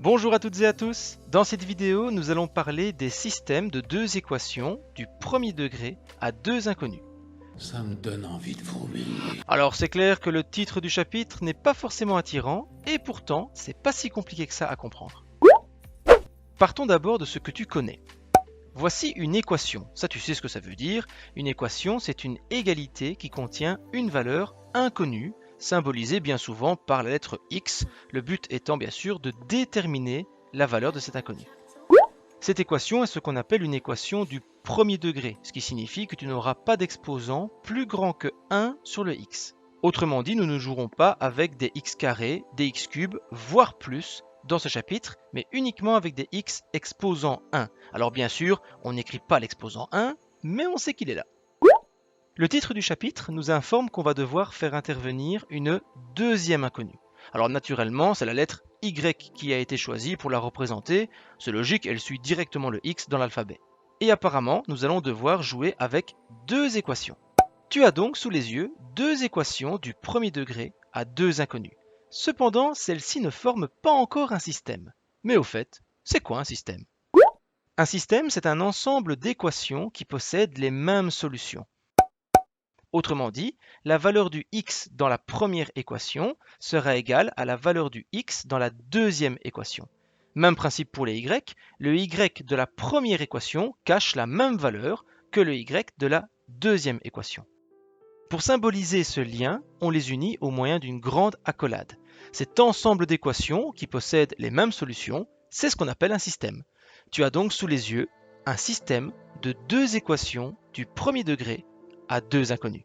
Bonjour à toutes et à tous. Dans cette vidéo, nous allons parler des systèmes de deux équations du premier degré à deux inconnus. Ça me donne envie de vomir. Alors c'est clair que le titre du chapitre n'est pas forcément attirant et pourtant c'est pas si compliqué que ça à comprendre. Partons d'abord de ce que tu connais. Voici une équation, ça tu sais ce que ça veut dire. Une équation, c'est une égalité qui contient une valeur inconnue, symbolisée bien souvent par la lettre x, le but étant bien sûr de déterminer la valeur de cet inconnu. Cette équation est ce qu'on appelle une équation du premier degré, ce qui signifie que tu n'auras pas d'exposant plus grand que 1 sur le x. Autrement dit, nous ne jouerons pas avec des x carrés, des x cubes, voire plus, dans ce chapitre, mais uniquement avec des x exposant 1. Alors bien sûr, on n'écrit pas l'exposant 1, mais on sait qu'il est là. Le titre du chapitre nous informe qu'on va devoir faire intervenir une deuxième inconnue. Alors naturellement, c'est la lettre y qui a été choisie pour la représenter. C'est logique, elle suit directement le x dans l'alphabet. Et apparemment, nous allons devoir jouer avec deux équations. Tu as donc sous les yeux deux équations du premier degré à deux inconnus. Cependant, celles-ci ne forment pas encore un système. Mais au fait, c'est quoi un système? Un système, c'est un ensemble d'équations qui possèdent les mêmes solutions. Autrement dit, la valeur du x dans la première équation sera égale à la valeur du x dans la deuxième équation. Même principe pour les y, le y de la première équation cache la même valeur que le y de la deuxième équation. Pour symboliser ce lien, on les unit au moyen d'une grande accolade. Cet ensemble d'équations qui possèdent les mêmes solutions, c'est ce qu'on appelle un système. Tu as donc sous les yeux un système de deux équations du premier degré à deux inconnus.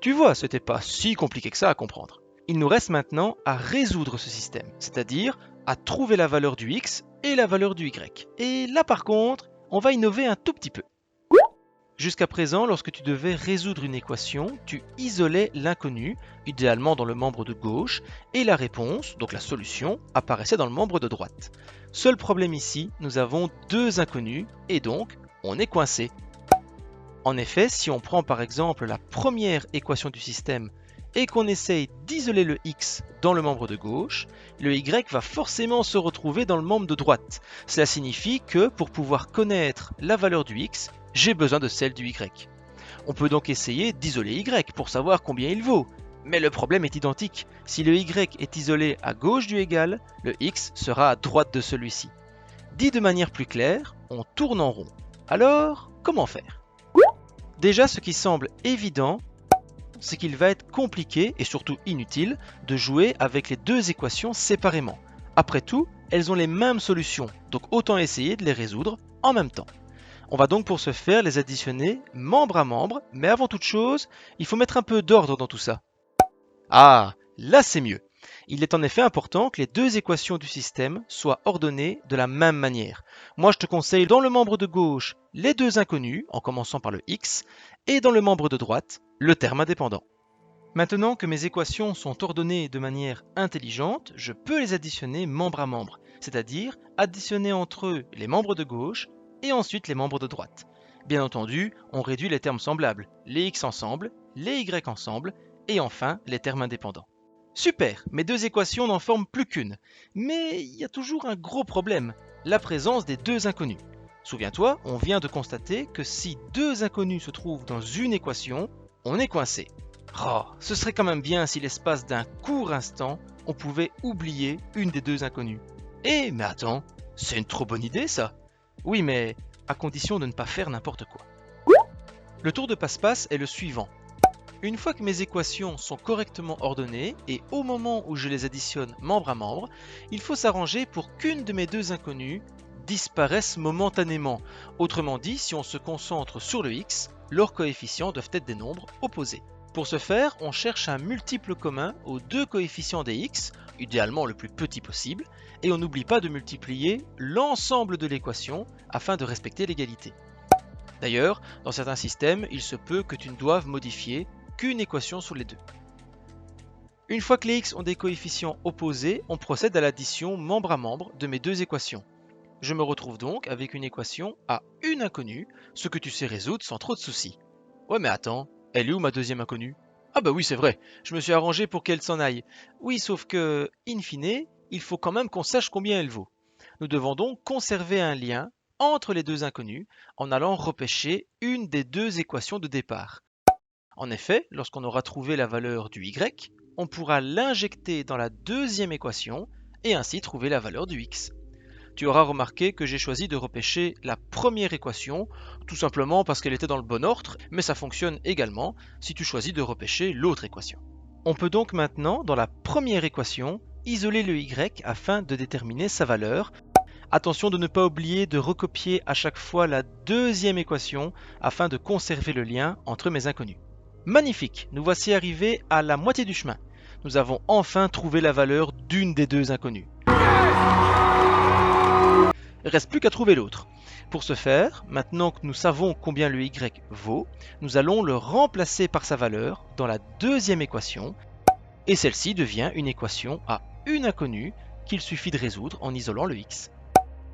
Tu vois, ce n'était pas si compliqué que ça à comprendre. Il nous reste maintenant à résoudre ce système, c'est-à-dire à trouver la valeur du x et la valeur du y. Et là par contre, on va innover un tout petit peu. Jusqu'à présent, lorsque tu devais résoudre une équation, tu isolais l'inconnu, idéalement dans le membre de gauche, et la réponse, donc la solution, apparaissait dans le membre de droite. Seul problème ici, nous avons deux inconnus, et donc on est coincé. En effet, si on prend par exemple la première équation du système et qu'on essaye d'isoler le x dans le membre de gauche, le y va forcément se retrouver dans le membre de droite. Cela signifie que pour pouvoir connaître la valeur du x, j'ai besoin de celle du y. On peut donc essayer d'isoler y pour savoir combien il vaut. Mais le problème est identique. Si le y est isolé à gauche du égal, le x sera à droite de celui-ci. Dit de manière plus claire, on tourne en rond. Alors, comment faire? Déjà, ce qui semble évident, c'est qu'il va être compliqué et surtout inutile de jouer avec les deux équations séparément. Après tout, elles ont les mêmes solutions, donc autant essayer de les résoudre en même temps. On va donc pour ce faire les additionner membre à membre, mais avant toute chose, il faut mettre un peu d'ordre dans tout ça. Ah, là c'est mieux. Il est en effet important que les deux équations du système soient ordonnées de la même manière. Moi je te conseille dans le membre de gauche les deux inconnus, en commençant par le x, et dans le membre de droite, le terme indépendant. Maintenant que mes équations sont ordonnées de manière intelligente, je peux les additionner membre à membre, c'est-à-dire additionner entre eux les membres de gauche et ensuite les membres de droite. Bien entendu, on réduit les termes semblables, les x ensemble, les y ensemble, et enfin les termes indépendants. Super, mes deux équations n'en forment plus qu'une. Mais il y a toujours un gros problème, la présence des deux inconnus. Souviens-toi, on vient de constater que si deux inconnus se trouvent dans une équation, on est coincé. Oh, ce serait quand même bien si l'espace d'un court instant, on pouvait oublier une des deux inconnues. Mais attends, c'est une trop bonne idée ça. Oui, mais à condition de ne pas faire n'importe quoi. Le tour de passe-passe est le suivant. Une fois que mes équations sont correctement ordonnées et au moment où je les additionne membre à membre, il faut s'arranger pour qu'une de mes deux inconnues disparaisse momentanément. Autrement dit, si on se concentre sur le x, leurs coefficients doivent être des nombres opposés. Pour ce faire, on cherche un multiple commun aux deux coefficients des x, idéalement le plus petit possible, et on n'oublie pas de multiplier l'ensemble de l'équation afin de respecter l'égalité. D'ailleurs, dans certains systèmes, il se peut que tu ne doives modifier qu'une équation sur les deux. Une fois que les x ont des coefficients opposés, on procède à l'addition membre à membre de mes deux équations. Je me retrouve donc avec une équation à une inconnue, ce que tu sais résoudre sans trop de soucis. Ouais mais attends, elle est où ma deuxième inconnue? Ah bah oui c'est vrai, je me suis arrangé pour qu'elle s'en aille. Oui sauf que, in fine, il faut quand même qu'on sache combien elle vaut. Nous devons donc conserver un lien entre les deux inconnus en allant repêcher une des deux équations de départ. En effet, lorsqu'on aura trouvé la valeur du y, on pourra l'injecter dans la deuxième équation et ainsi trouver la valeur du x. Tu auras remarqué que j'ai choisi de repêcher la première équation, tout simplement parce qu'elle était dans le bon ordre, mais ça fonctionne également si tu choisis de repêcher l'autre équation. On peut donc maintenant, dans la première équation, isoler le y afin de déterminer sa valeur. Attention de ne pas oublier de recopier à chaque fois la deuxième équation afin de conserver le lien entre mes inconnus. Magnifique, nous voici arrivés à la moitié du chemin. Nous avons enfin trouvé la valeur d'une des deux inconnues. Il ne reste plus qu'à trouver l'autre. Pour ce faire, maintenant que nous savons combien le y vaut, nous allons le remplacer par sa valeur dans la deuxième équation et celle-ci devient une équation à une inconnue qu'il suffit de résoudre en isolant le x.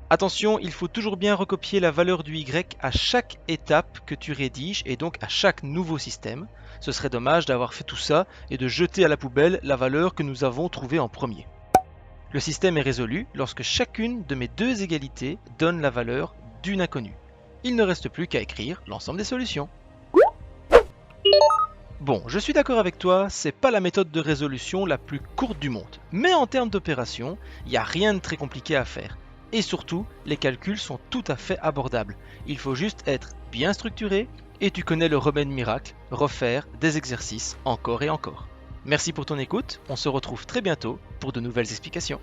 Attention, il faut toujours bien recopier la valeur du y à chaque étape que tu rédiges et donc à chaque nouveau système. Ce serait dommage d'avoir fait tout ça et de jeter à la poubelle la valeur que nous avons trouvée en premier. Le système est résolu lorsque chacune de mes deux égalités donne la valeur d'une inconnue. Il ne reste plus qu'à écrire l'ensemble des solutions. Bon, je suis d'accord avec toi, c'est pas la méthode de résolution la plus courte du monde. Mais en termes d'opération, il n'y a rien de très compliqué à faire. Et surtout, les calculs sont tout à fait abordables. Il faut juste être bien structuré et tu connais le remède miracle, refaire des exercices encore et encore. Merci pour ton écoute, on se retrouve très bientôt pour de nouvelles explications.